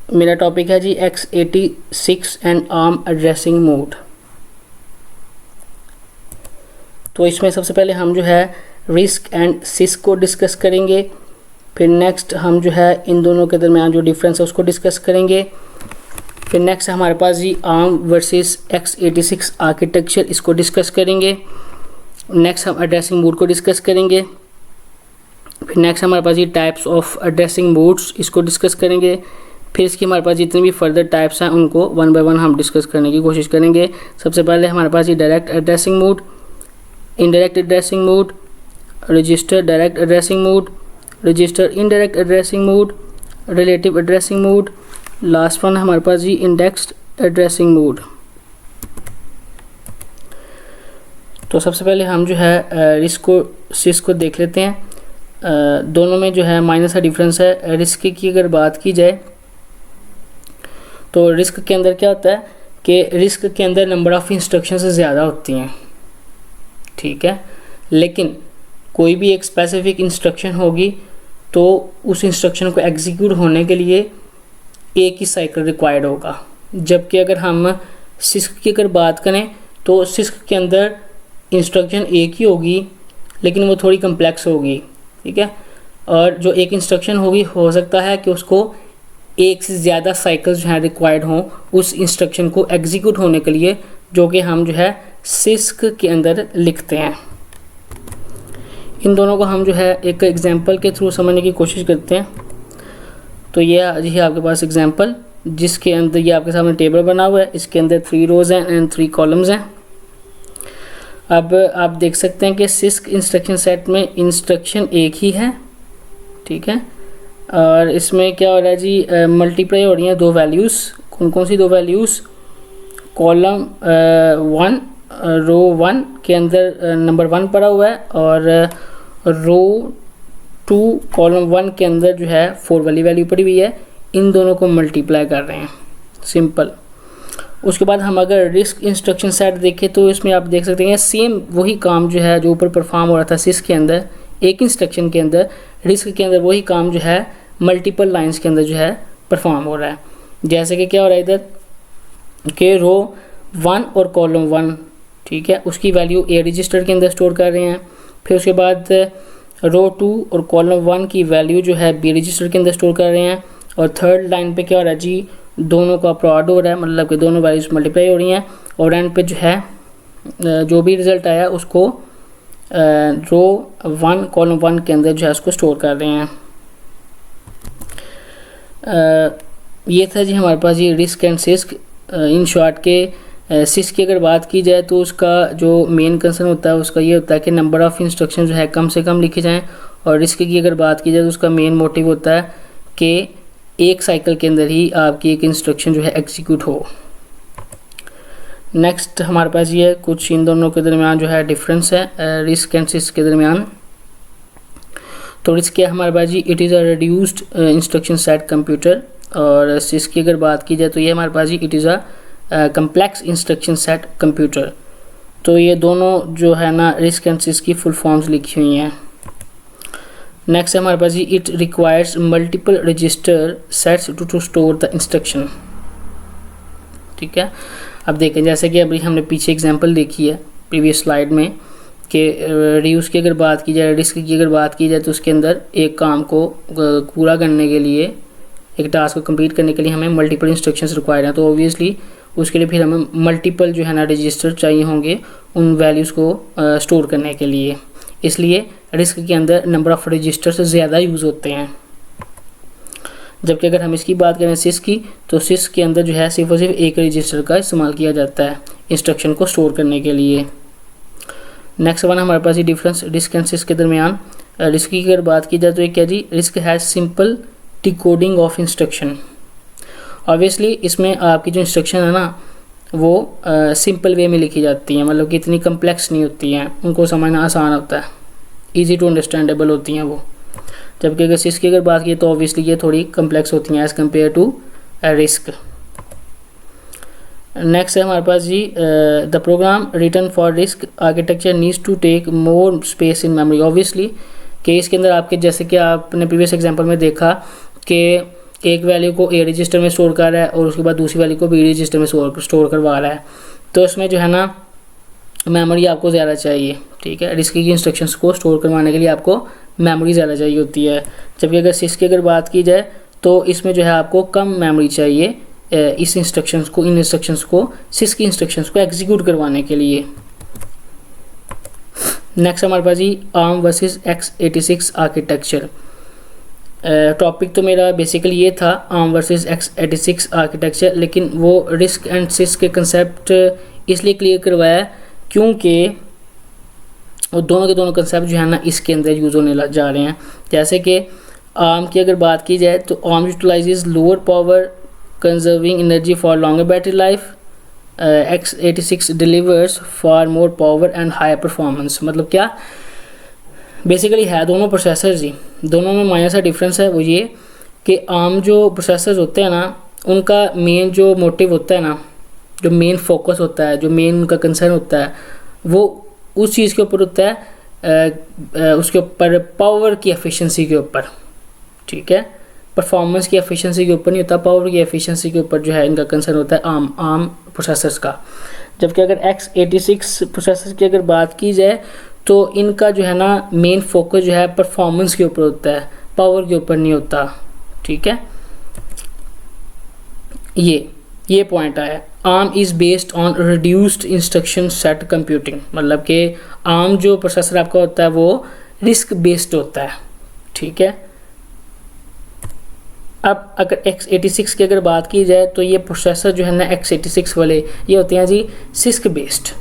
मेरा टॉपिक है जी x86 and arm addressing mode. तो इसमें सबसे पहले हम जो है रिस्क एंड सिस्क को डिस्कस करेंगे। फिर नेक्स्ट हम जो है इन दोनों के दरमियान जो डिफरेंस है उसको डिस्कस करेंगे। फिर नेक्स्ट हमारे पास जी आर्म वर्सेस x86 आर्किटेक्चर, इसको डिस्कस करेंगे। नेक्स्ट हम एड्रेसिंग मोड को डिस्कस करेंगे। फिर नेक्स्ट हमारे पास ये टाइप्स ऑफ एड्रेसिंग मोड्स, इसको डिस्कस करेंगे। फिर इसकी हमारे पास जितने भी फर्दर टाइप्स हैं उनको वन बाय वन हम डिस्कस करने की कोशिश करेंगे। सबसे पहले हमारे पास ये direct addressing mode, indirect addressing mode, register direct addressing mode, register indirect addressing mode, relative addressing mode, last one हमारे पास जी इंडेक्स्ड एड्रेसिंग मोड। तो सबसे पहले हम जो है रिस्क को सिस्क को देख लेते हैं। दोनों में जो है माइनर सा डिफरेंस है। रिस्क की अगर बात की जाए तो रिस्क के अंदर क्या होता है कि रिस्क के अंदर नंबर ऑफ़ इंस्ट्रक्शन से ज़्यादा होती हैं, ठीक है। लेकिन कोई भी एक स्पेसिफिक इंस्ट्रक्शन होगी तो उस इंस्ट्रक्शन को एग्जीक्यूट होने के लिए एक ही साइकिल रिक्वायर्ड होगा। जबकि अगर हम सिस्क की अगर बात करें तो सिस्क के अंदर इंस्ट्रक्शन एक ही होगी लेकिन वो थोड़ी कम्प्लेक्स होगी, ठीक है। और जो एक इंस्ट्रक्शन होगी हो सकता है कि उसको एक से ज़्यादा साइकिल्स जो हैं रिक्वायर्ड हों उस इंस्ट्रक्शन को एग्जीक्यूट होने के लिए, जो कि हम जो है सिस्क के अंदर लिखते हैं। इन दोनों को हम जो है एक एग्जांपल के थ्रू समझने की कोशिश करते हैं। तो ये है आपके पास एग्जांपल, जिसके अंदर ये आपके सामने टेबल बना हुआ है। इसके अंदर 3 रोज़ हैं एंड 3 कॉलम्स हैं। अब आप देख सकते हैं कि सिस्क इंस्ट्रक्शन सेट में इंस्ट्रक्शन एक ही है, ठीक है। और इसमें क्या हो रहा है जी, मल्टीप्लाई हो रही हैं 2 वैल्यूज़। कौन कौन सी 2 वैल्यूज़? कॉलम 1 रो 1 के अंदर नंबर 1 पड़ा हुआ है और रो 2 कॉलम 1 के अंदर जो है 4 वाली वैल्यू पड़ी हुई है। इन दोनों को मल्टीप्लाई कर रहे हैं, सिंपल। उसके बाद हम अगर रिस्क इंस्ट्रक्शन सेट देखें तो इसमें आप देख सकते हैं सेम वही काम जो है जो ऊपर परफॉर्म हो रहा था सिस्क के अंदर एक इंस्ट्रक्शन के अंदर, रिस्क के अंदर वही काम जो है मल्टीपल लाइंस के अंदर जो है परफॉर्म हो रहा है। जैसे कि क्या हो रहा है इधर कि रो 1 और कॉलम 1, ठीक है, उसकी वैल्यू ए रजिस्टर के अंदर स्टोर कर रहे हैं। फिर उसके बाद रो 2 और कॉलम 1 की वैल्यू जो है बी रजिस्टर के अंदर स्टोर कर रहे हैं। और थर्ड लाइन पे क्या हो रहा है जी, दोनों का प्रोड हो रहा है, मतलब कि दोनों वैल्यूज मल्टीप्लाई हो रही हैं। और एंड पे जो है जो भी रिज़ल्ट आया उसको रो 1 कॉलम 1 के अंदर जो है उसको स्टोर कर रहे हैं। ये था जी हमारे पास ये risk and six. In short के सिस्क की अगर बात की जाए तो उसका जो मेन कंसर्न होता है उसका ये होता है कि नंबर ऑफ़ इंस्ट्रक्शन जो है कम से कम लिखे जाएं। और रिस्क की अगर बात की जाए तो उसका मेन मोटिव होता है कि एक साइकिल के अंदर ही आपकी एक इंस्ट्रक्शन जो है एग्जीक्यूट हो। नेक्स्ट हमारे पास ये कुछ इन दोनों के दरमियान जो है डिफरेंस है रिस्क एंड सिस्क के दरमियान। तो रिस्क क्या हमारे पास जी, it is a reduced instruction set computer. और सिस्क की अगर बात की जाए तो ये हमारे पास जी it is a complex instruction set computer. तो ये दोनों जो है ना रिस्क एंड सिस्क की फुल फॉर्म्स लिखी हुई हैं। नेक्स्ट है हमारे पास जी it requires multiple register sets to store the instruction, ठीक है। अब देखें जैसे कि अभी हमने पीछे एग्जांपल देखी है प्रीवियस स्लाइड में कि रिड्यूस की अगर बात की जाए, रिस्क की अगर बात की जाए तो उसके अंदर एक काम को पूरा करने के लिए, एक टास्क को कंप्लीट करने के लिए हमें मल्टीपल इंस्ट्रक्शंस रिक्वायर्ड हैं। तो ऑब्वियसली उसके लिए फिर हमें मल्टीपल जो है ना रजिस्टर चाहिए होंगे उन वैल्यूज़ को स्टोर करने के लिए। इसलिए रिस्क के अंदर नंबर ऑफ़ रजिस्टर्स ज़्यादा यूज़ होते हैं। जबकि अगर हम इसकी बात करें सिस्क की तो सिस्क के अंदर जो है सिर्फ और सिर्फ एक रजिस्टर का इस्तेमाल किया जाता है इंस्ट्रक्शन को स्टोर करने के लिए। नेक्स्ट वन हमारे पास ये डिफरेंस रिस्क एंड सिस्क के दरमियान। रिस्क की अगर बात की जाए तो ये क्या जी, RISC has simple decoding of instruction. Obviously इसमें आपकी जो इंस्ट्रक्शन है ना वो सिंपल वे में लिखी जाती हैं, मतलब कि इतनी कम्प्लेक्स नहीं होती हैं, उनको समझना आसान होता है, ईजी टू अंडरस्टैंडेबल होती हैं वो। जबकि अगर सिस्क की अगर बात की तो ऑब्वियसली ये थोड़ी कम्प्लेक्स होती हैं as compare to RISC. Next है हमारे पास जी the program written for RISC architecture needs to take more space in memory. Obviously कि इसके अंदर आपके जैसे कि आपने प्रीवियस एग्जांपल में देखा कि एक वैल्यू को ए रजिस्टर में स्टोर कर रहा है और उसके बाद दूसरी वैल्यू को बी रजिस्टर में स्टोर करवा रहा है, तो इसमें जो है ना मेमोरी आपको ज़्यादा चाहिए, ठीक है। रिस्क की इंस्ट्रक्शंस को स्टोर करवाने के लिए आपको मेमोरी ज़्यादा चाहिए होती है। जबकि अगर सिस्क की अगर बात की जाए तो इसमें जो है आपको कम मेमोरी चाहिए इन इंस्ट्रक्शंस को सिस्क की इंस्ट्रक्शंस को एग्जीक्यूट करवाने के लिए। नेक्स्ट हमारे पास जी ARM versus x86 architecture. Topic तो मेरा बेसिकली ये था ARM वर्सेस x86 आर्किटेक्चर, लेकिन वो रिस्क एंड सिस्क के कंसेप्ट इसलिए क्लियर करवाया क्योंकि वो दोनों के दोनों कंसेप्ट जो है ना इसके अंदर यूज़ होने जा रहे हैं। जैसे कि ARM की अगर बात की जाए तो ARM utilises lower power conserving energy for longer battery life, x86 delivers for more power and higher performance. मतलब क्या बेसिकली है दोनों प्रोसेसर्स ही, दोनों में माइनर सा डिफरेंस है वो ये कि ARM जो प्रोसेसर्स होते हैं ना उनका मेन जो मोटिव होता है ना, जो मेन फोकस होता है, जो मेन उनका कंसर्न होता है वो उस चीज़ के ऊपर होता है, उसके ऊपर पावर की एफिशिएंसी के ऊपर, ठीक है। परफॉर्मेंस की एफिशिएंसी के ऊपर नहीं होता, पावर की एफिशिएंसी के ऊपर जो है इनका कंसर्न होता है ARM प्रोसेसर्स का। जबकि अगर x86 प्रोसेसर्स की अगर बात की जाए तो इनका जो है ना मेन फोकस जो है परफॉर्मेंस के ऊपर होता है, पावर के ऊपर नहीं होता, ठीक है। ये पॉइंट आया। ARM is based on reduced instruction set computing, मतलब कि ARM जो प्रोसेसर आपका होता है वो रिस्क बेस्ड होता है, ठीक है। अब अगर x86 की अगर बात की जाए तो ये प्रोसेसर जो है ना x86 वाले ये होते हैं जी सिस्क बेस्ड।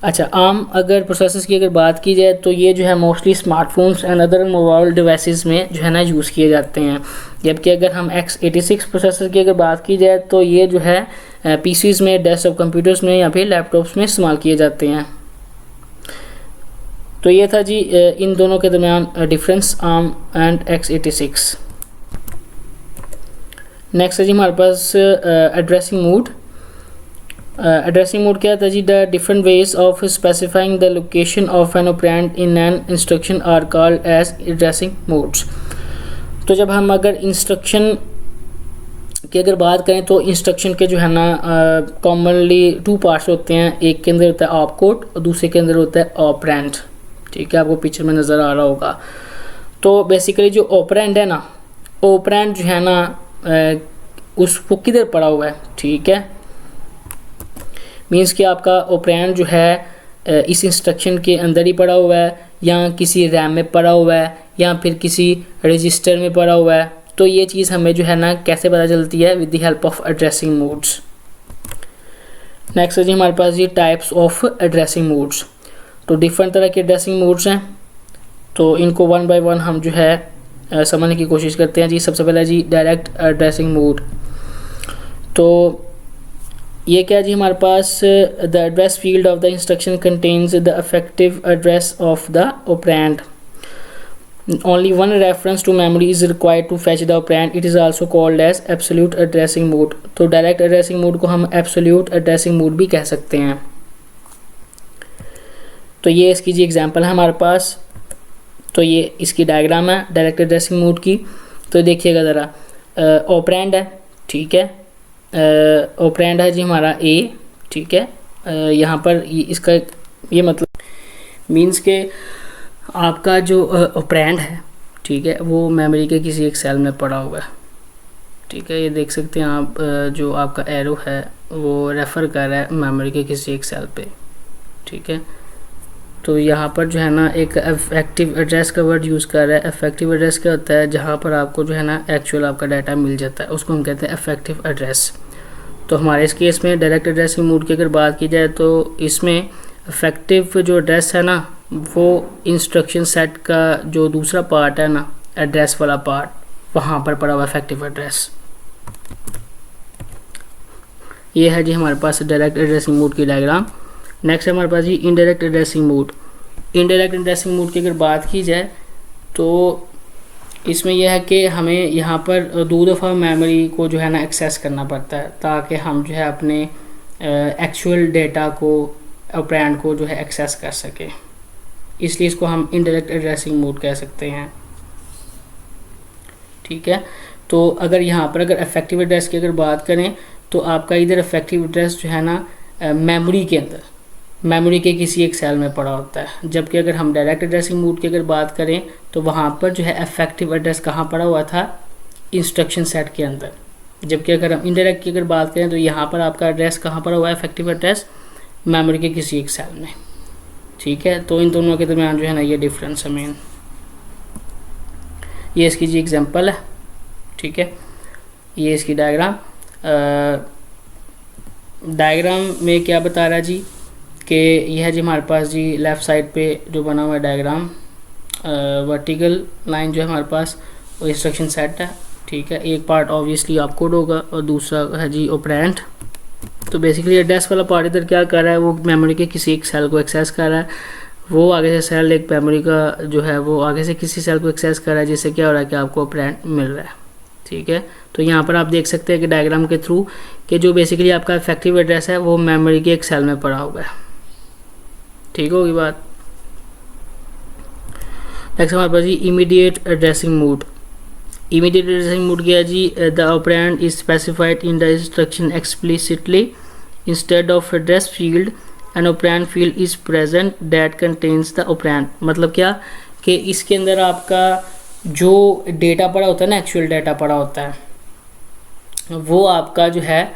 अच्छा, ARM अगर प्रोसेसर्स की अगर बात की जाए तो ये जो है mostly smartphones and other mobile devices में जो है ना यूज़ किए जाते हैं। जबकि अगर हम x86 प्रोसेसर की अगर बात की जाए तो ये जो है PCs में, डेस्कटॉप कंप्यूटर्स में या फिर लैपटॉप्स में इस्तेमाल किए जाते हैं। तो ये था जी इन दोनों के दरमियान difference ARM and x86। Next है जी हमारे पास एड्रेसिंग मोड। एड्रेसिंग मोड क्या था जी? The different ways of specifying the location of an operand in an instruction are called as addressing modes. तो जब हम अगर इंस्ट्रक्शन की अगर बात करें तो इंस्ट्रक्शन के जो है ना कॉमनली 2 पार्ट्स होते हैं। एक के अंदर होता है ऑप कोड और दूसरे के अंदर होता है ऑपरेंड, ठीक है, आपको पिक्चर में नज़र आ रहा होगा। तो बेसिकली जो ऑपरेंड है ना, ऑपरेंड जो है ना उसको किधर पड़ा हुआ है, ठीक है, मीन्स कि आपका ऑपरेंड जो है इस इंस्ट्रक्शन के अंदर ही पड़ा हुआ है या किसी रैम में पड़ा हुआ है या फिर किसी रजिस्टर में पड़ा हुआ है। तो ये चीज़ हमें जो है ना कैसे पता चलती है? With the help of addressing modes. Next है जी हमारे पास ये टाइप्स ऑफ एड्रेसिंग मोड्स। तो डिफरेंट तरह के एड्रेसिंग मोड्स हैं, तो इनको वन बाय वन हम जो है समझने की कोशिश करते हैं जी। सबसे पहले जी डायरेक्ट एड्रेसिंग मोड। तो ये क्या जी हमारे पास the address field of the instruction contains the effective address of the operand. Only one reference to memory is required to fetch the operand. It is also called as absolute addressing mode. तो direct addressing mode को हम absolute addressing mode भी कह सकते हैं। तो ये इसकी जी एग्जांपल है हमारे पास। तो ये इसकी डायग्राम है डायरेक्ट एड्रेसिंग मोड की। तो देखिएगा ज़रा, ऑपरेंड है, ठीक है, ऑपरेंड है जी हमारा ए, ठीक है। यहाँ पर इसका ये मतलब मीन्स के आपका जो ऑपरेंड है, ठीक है, वो मेमोरी के किसी एक सेल में पड़ा हुआ है, ठीक है। ये देख सकते हैं आप, जो आपका एरो है वो रेफ़र कर रहा है मेमोरी के किसी एक सेल पे, ठीक है। तो यहाँ पर जो है ना एक इफेक्टिव एड्रेस का वर्ड यूज़ कर रहा है। इफेक्टिव एड्रेस क्या होता है? जहाँ पर आपको जो है ना एक्चुअल आपका डाटा मिल जाता है, उसको हम कहते हैं इफेक्टिव एड्रेस। तो हमारे इस केस में डायरेक्ट एड्रेसिंग मोड की अगर बात की जाए तो इसमें इफेक्टिव जो एड्रेस है ना, वो इंस्ट्रक्शन सेट का जो दूसरा पार्ट है ना, एड्रेस वाला पार्ट, वहाँ पर पड़ा हुआ इफेक्टिव एड्रेस। ये है जी हमारे पास डायरेक्ट एड्रेसिंग मोड की डायग्राम। नेक्स्ट है हमारे पास जी indirect addressing mode. Indirect addressing mode की अगर बात की जाए तो इसमें यह है कि हमें यहाँ पर 2 दफ़ा मेमोरी को जो है ना एक्सेस करना पड़ता है ताकि हम जो है अपने एक्चुअल डेटा को, ऑपरेंड को जो है एक्सेस कर सके। इसलिए इसको हम इनडायरेक्ट एड्रेसिंग मोड कह सकते हैं। ठीक है। तो अगर यहाँ पर अगर इफेक्टिव एड्रेस की अगर बात करें तो आपका इधर इफेक्टिव एड्रेस जो है ना मेमोरी के अंदर, मेमोरी के किसी एक सेल में पड़ा होता है, जबकि अगर हम डायरेक्ट एड्रेसिंग मोड की अगर बात करें तो वहाँ पर जो है इफेक्टिव एड्रेस कहाँ पड़ा हुआ था, इंस्ट्रक्शन सेट के अंदर। जबकि अगर हम इनडायरेक्ट की अगर बात करें तो यहाँ पर आपका एड्रेस कहाँ पड़ा हुआ है, इफेक्टिव एड्रेस मेमोरी के किसी एक सेल में। ठीक है, तो इन दोनों के दरमियान जो है ना ये डिफरेंस है मेन। ये इसकी जी एग्जांपल है। ठीक है, ये इसकी डायग्राम में क्या बता रहा है जी कि यह जी हमारे पास जी लेफ़्ट साइड पे जो बना हुआ है डायग्राम, वर्टिकल लाइन जो है हमारे पास वो इंस्ट्रक्शन सेट है। ठीक है, एक पार्ट ऑब्वियसली आप कोड होगा और दूसरा है जी ऑपरेंड। तो बेसिकली एड्रेस वाला पार्ट इधर क्या कर रहा है, वो मेमोरी के किसी एक सेल को एक्सेस कर रहा है। वो आगे से सेल एक मेमोरी का जो है वो आगे से किसी सेल को एक्सेस कर रहा है, जिससे क्या हो रहा है कि आपको ऑपरेंड मिल रहा है। ठीक है, तो यहाँ पर आप देख सकते हैं कि डायग्राम के थ्रू कि जो बेसिकली आपका इफेक्टिव एड्रेस है वो मेमोरी के एक सेल में पड़ा हुआ है। ठीक होगी बात। नेक्स्ट हमारे पास जी immediate addressing mode. Immediate addressing mode क्या है जी, the operand is specified in the instruction explicitly instead of address field an operand field is present that contains the operand. मतलब क्या कि इसके अंदर आपका जो डेटा पड़ा होता है ना, एक्चुअल डेटा पड़ा होता है, वो आपका जो है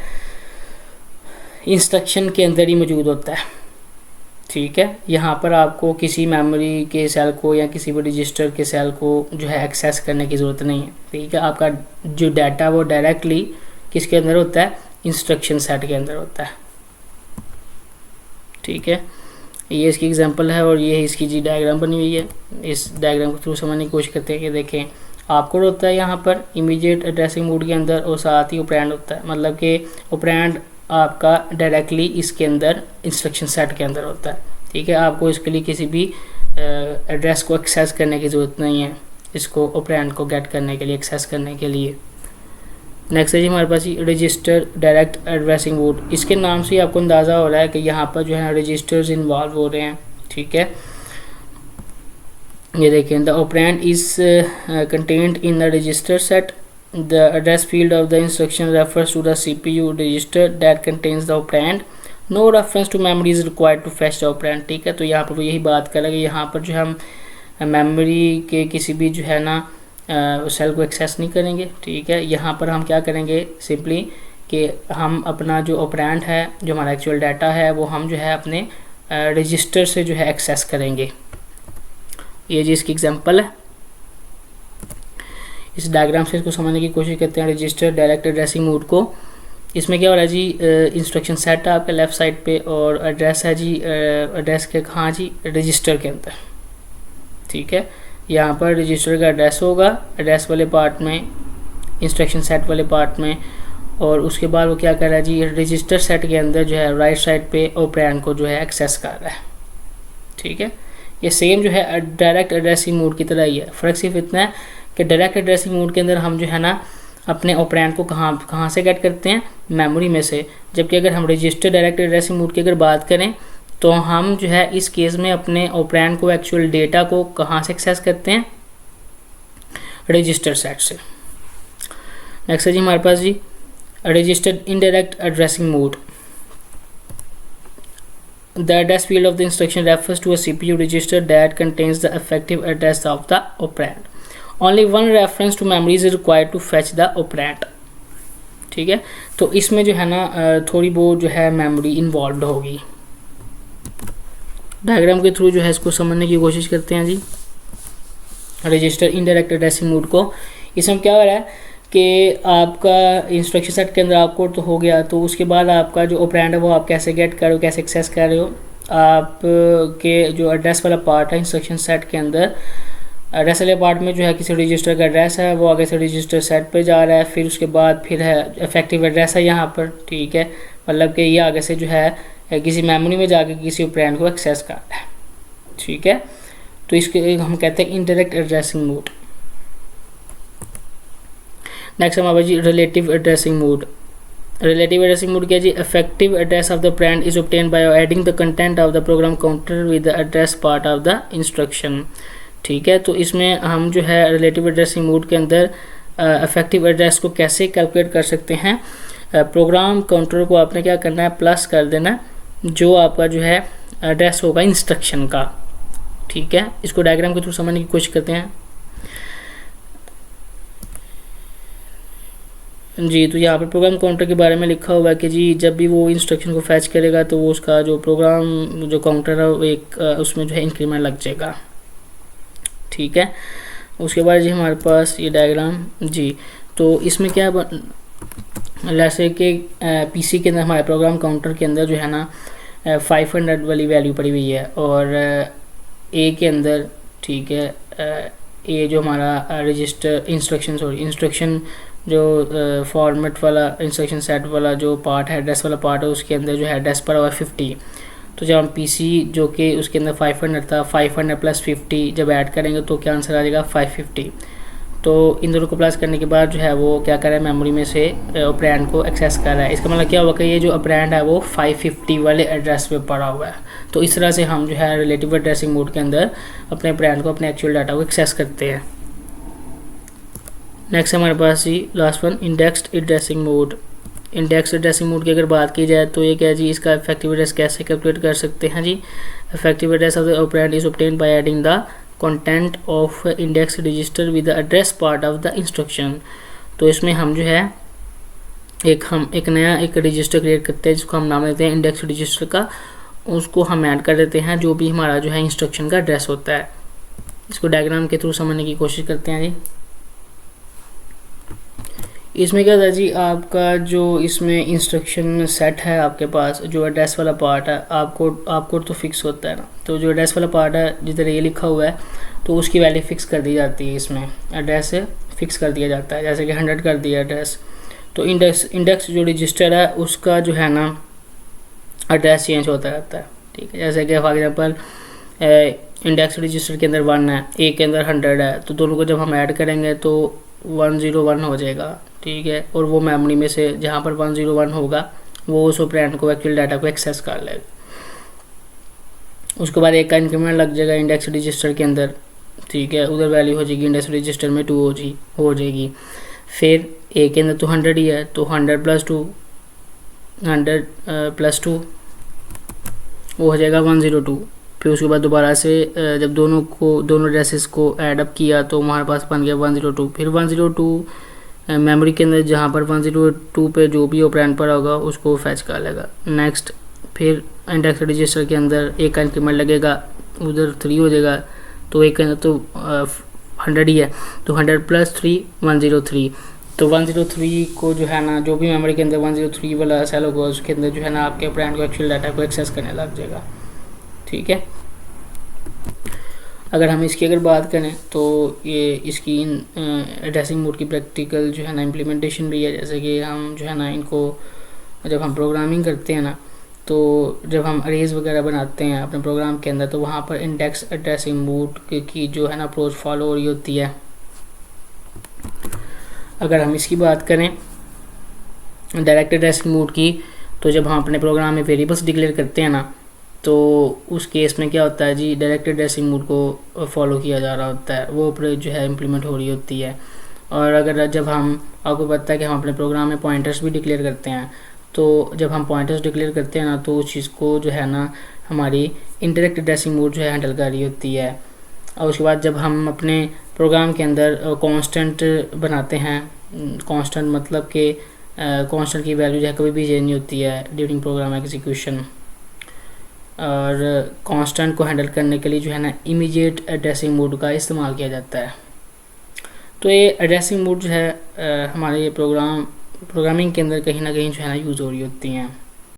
इंस्ट्रक्शन के अंदर ही मौजूद होता है। ठीक है, यहाँ पर आपको किसी मेमोरी के सेल को या किसी भी रजिस्टर के सेल को जो है एक्सेस करने की ज़रूरत नहीं है। ठीक है, आपका जो डाटा वो डायरेक्टली किसके अंदर होता है, इंस्ट्रक्शन सेट के अंदर होता है। ठीक है, ये इसकी एग्जांपल है और ये इसकी जी डायग्राम बनी हुई है। इस डायग्राम के थ्रू समझने की कोशिश करते हैं कि देखें आपको होता है यहाँ पर इमीडिएट एड्रेसिंग मोड के अंदर और साथ ही ऑपरेंड होता है। मतलब कि ऑपरेंड आपका डायरेक्टली इसके अंदर इंस्ट्रक्शन सेट के अंदर होता है। ठीक है, आपको इसके लिए किसी भी एड्रेस को एक्सेस करने की ज़रूरत नहीं है, इसको ऑपरेंड को गेट करने के लिए, एक्सेस करने के लिए। नेक्स्ट है जी हमारे पास रजिस्टर डायरेक्ट एड्रेसिंग मोड। इसके नाम से ही आपको अंदाज़ा हो रहा है कि यहाँ पर जो है रजिस्टर्स इन्वॉल्व हो रहे हैं। ठीक है, ये देखें, the operand is content in the register set. The address field of the instruction refers to the CPU register that contains the operand. No reference to memory is required to fetch the operand. ठीक है, तो यहाँ पर वो यही बात करेंगे, यहाँ पर जो हम मेमोरी के किसी भी जो है ना सेल को एक्सेस नहीं करेंगे। ठीक है, यहाँ पर हम क्या करेंगे सिंपली कि हम अपना जो ऑपरेंड है, जो हमारा एक्चुअल डाटा है, वो हम जो है अपने रजिस्टर से जो है एक्सेस करेंगे। ये जी इसकी एग्जांपल है। इस डायग्राम से इसको समझने की कोशिश करते हैं रजिस्टर डायरेक्ट एड्रेसिंग मोड को। इसमें क्या हो रहा है जी, इंस्ट्रक्शन सेट है आपके लेफ़्ट साइड पे और एड्रेस है जी, एड्रेस के कहाँ जी, रजिस्टर के अंदर। ठीक है, यहाँ पर रजिस्टर का एड्रेस होगा, एड्रेस वाले पार्ट में, इंस्ट्रक्शन सेट वाले पार्ट में, और उसके बाद वो क्या कर रहा है जी, रजिस्टर सेट के अंदर जो है राइट साइड पे ऑपरेंड को जो है एक्सेस कर रहा है। ठीक है, ये सेम जो है डायरेक्ट एड्रेसिंग मोड की तरह ही है। फ़र्क सिर्फ इतना है कि डायरेक्ट एड्रेसिंग मोड के अंदर हम जो है ना अपने ऑपरेंड को कहाँ से गेट करते हैं, मेमोरी में से। जबकि अगर हम रजिस्टर डायरेक्ट एड्रेसिंग मोड की अगर बात करें तो हम जो है इस केस में अपने ऑपरेंड को, एक्चुअल डेटा को कहाँ से एक्सेस करते हैं, रजिस्टर सेट से। नेक्स्ट है जी हमारे पास जी registered indirect addressing mode. The address field of the instruction refers to a CPU register that contains the effective address of the operand. Only one reference to memory is required to fetch the operand. ठीक है, तो इसमें जो है ना थोड़ी बहुत जो है मेमोरी इन्वॉल्व होगी। डायग्राम के थ्रू जो है इसको समझने की कोशिश करते हैं जी रजिस्टर इनडायरेक्ट एड्रेसिंग मोड को। इसमें क्या हो रहा है कि आपका इंस्ट्रक्शन सेट के अंदर आपको तो हो गया, तो उसके बाद आपका जो ऑपरेंड है वो आप कैसे गेट कर रहे हो, कैसे एक्सेस कर रहे हो। आप के जो एड्रेस वाला पार्ट है इंस्ट्रक्शन सेट के अंदर, एड्रेस वाले पार्ट में जो है किसी रजिस्टर का एड्रेस है, वो आगे से रजिस्टर सेट पे जा रहा है, फिर उसके बाद फिर है इफेक्टिव एड्रेस है यहाँ पर। ठीक है, मतलब कि ये आगे से जो है किसी मेमोरी में जाके किसी ऑपरेंड को एक्सेस कर रहा है। ठीक है, तो इसके हम कहते हैं इनडायरेक्ट एड्रेसिंग मोड। नेक्स्ट हमारा जी relative addressing mode. Relative addressing mode क्या जी, effective address of the operand is obtained by adding the content of the program counter with the address part of the instruction. ठीक है, तो इसमें हम जो है रिलेटिव एड्रेसिंग मोड के अंदर इफेक्टिव एड्रेस को कैसे कैलकुलेट कर सकते हैं। प्रोग्राम काउंटर को आपने क्या करना है, प्लस कर देना है जो आपका जो है एड्रेस होगा इंस्ट्रक्शन का। ठीक है, इसको डायग्राम के थ्रू समझने की कोशिश करते हैं जी। तो यहाँ पर प्रोग्राम काउंटर के बारे में लिखा हुआ है कि जी जब भी वो इंस्ट्रक्शन को फैच करेगा तो वो उसका जो प्रोग्राम जो काउंटर है वो एक उसमें जो है इंक्रीमेंट लग जाएगा। ठीक है, उसके बाद जी हमारे पास ये डायग्राम जी, तो इसमें क्या जैसे कि पीसी के अंदर हमारे प्रोग्राम काउंटर के अंदर जो है ना 500 वाली वैल्यू पड़ी हुई है, और ए के अंदर ठीक है ये जो हमारा रजिस्टर इंस्ट्रक्शन जो फॉर्मेट वाला इंस्ट्रक्शन सेट वाला जो पार्ट है, एड्रेस वाला पार्ट है, उसके अंदर जो है एड्रेस पड़ा हुआ है 50। तो जब हम पीसी जो कि उसके अंदर 500 था, 500 प्लस 50 जब ऐड करेंगे तो क्या आंसर आ जाएगा 550। तो इन दोनों को प्लस करने के बाद जो है वो क्या कर रहा है, मेमोरी में से ऑपरेंड को एक्सेस कर रहा है। इसका मतलब क्या होगा कि ये जो ऑपरेंड है वो 550 वाले एड्रेस पे पड़ा हुआ है। तो इस तरह से हम जो है रिलेटिव एड्रेसिंग मोड के अंदर अपने ऑपरेंड को, अपने एक्चुअल डाटा को एक्सेस करते हैं। नेक्स्ट हमारे पास जी last one, indexed addressing mode. Indexed addressing mode की अगर बात की जाए तो ये क्या है जी, इसका इफेक्टिव एड्रेस कैसे कैलकुलेट कर सकते हैं जी। Effective address of the operand is obtained by adding the content of index register with the address part of the instruction. तो इसमें हम जो है एक नया रजिस्टर क्रिएट करते हैं जिसको हम नाम देते हैं इंडेक्स रजिस्टर का। उसको हम ऐड कर देते हैं जो भी हमारा जो है इंस्ट्रक्शन का एड्रेस होता है। इसको डायग्राम के थ्रू समझने की कोशिश करते हैं जी। इसमें क्या था जी, आपका जो इसमें इंस्ट्रक्शन सेट है आपके पास, जो एड्रेस वाला पार्ट है आपको तो फिक्स होता है ना। तो जो एड्रेस वाला पार्ट है जिधर ये लिखा हुआ है तो उसकी वैल्यू फिक्स कर दी जाती है, इसमें एड्रेस फिक्स कर दिया जाता है। जैसे कि 100 कर दिया एड्रेस, तो इंडेक्स जो रजिस्टर है उसका जो है ना एड्रेस चेंज होता रहता है। ठीक है, जैसे कि फॉर एग्जांपल इंडेक्स रजिस्टर के अंदर 1 है, ए के अंदर 100 है, तो दोनों को जब हम ऐड करेंगे तो 101 हो जाएगा। ठीक है, और वो मेमोरी में से जहाँ पर 101 होगा वो उस ऑपरेंड को, एक्चुअल डाटा को एक्सेस कर लेगा। उसके बाद एक का इंक्रीमेंट लग जाएगा इंडेक्स रजिस्टर के अंदर। ठीक है, उधर वैल्यू हो जाएगी इंडेक्स रजिस्टर में 2 हो जाएगी। फिर ए के अंदर तो 100 ही है, तो 100 प्लस 2 वो हो जाएगा 102। फिर उसके बाद दोबारा से जब दोनों एड्रेसेस को ऐड अप किया तो हमारे पास बन गया 102। फिर 102 मेमोरी के अंदर जहाँ पर 102 पे जो भी ऑपरेंड पड़ा होगा उसको फैच कर लेगा। नेक्स्ट फिर इंडेक्स रजिस्टर के अंदर एक का इंक्रीमेंट लगेगा, उधर 3 हो जाएगा, तो एक के अंदर तो 100 ही है, तो 100 प्लस 3 103। तो 103 को जो है ना, जो भी मेमोरी के अंदर 103 वाला सेल होगा उसके अंदर जो है ना आपके ऑपरेंड को, एक्चुअल डाटा को एक्सेस करने लग जाएगा। ठीक है, अगर हम इसकी अगर बात करें तो ये इसकी एड्रेसिंग मोड की प्रैक्टिकल जो है ना इम्प्लीमेंटेशन भी है। जैसे कि हम जो है ना इनको जब हम प्रोग्रामिंग करते हैं ना, तो जब हम अरेज वगैरह बनाते हैं अपने प्रोग्राम के अंदर, तो वहाँ पर इंडेक्स एड्रेसिंग मोड की जो है ना अप्रोच फॉलो हो रही होती है। अगर हम इसकी बात करें डायरेक्ट एड्रेसिंग मोड की, तो जब हम अपने प्रोग्राम में वेरिएबल्स डिक्लेयर करते हैं ना, तो उस केस में क्या होता है जी, डायरेक्ट एड्रेसिंग मोड को फॉलो किया जा रहा होता है, वो अप्रोच जो है इम्प्लीमेंट हो रही होती है। और अगर जब हम, आपको पता है कि हम अपने प्रोग्राम में पॉइंटर्स भी डिक्लेयर करते हैं, तो जब हम पॉइंटर्स डिक्लेयर करते हैं ना, तो उस चीज़ को जो है ना हमारी इनडायरेक्ट एड्रेसिंग मोड जो है हैंडल कर रही होती है। और उसके बाद जब हम अपने प्रोग्राम के अंदर कांस्टेंट बनाते हैं, कांस्टेंट मतलब कि कांस्टेंट की वैल्यू जो है कभी भी चेंज नहीं होती है ड्यूरिंग प्रोग्राम एग्जीक्यूशन, और कांस्टेंट को हैंडल करने के लिए जो है ना इमीडिएट एड्रेसिंग मोड का इस्तेमाल किया जाता है। तो ये एड्रेसिंग मोड जो है हमारे प्रोग्रामिंग के अंदर कहीं ना कहीं जो है ना यूज़ हो रही होती हैं।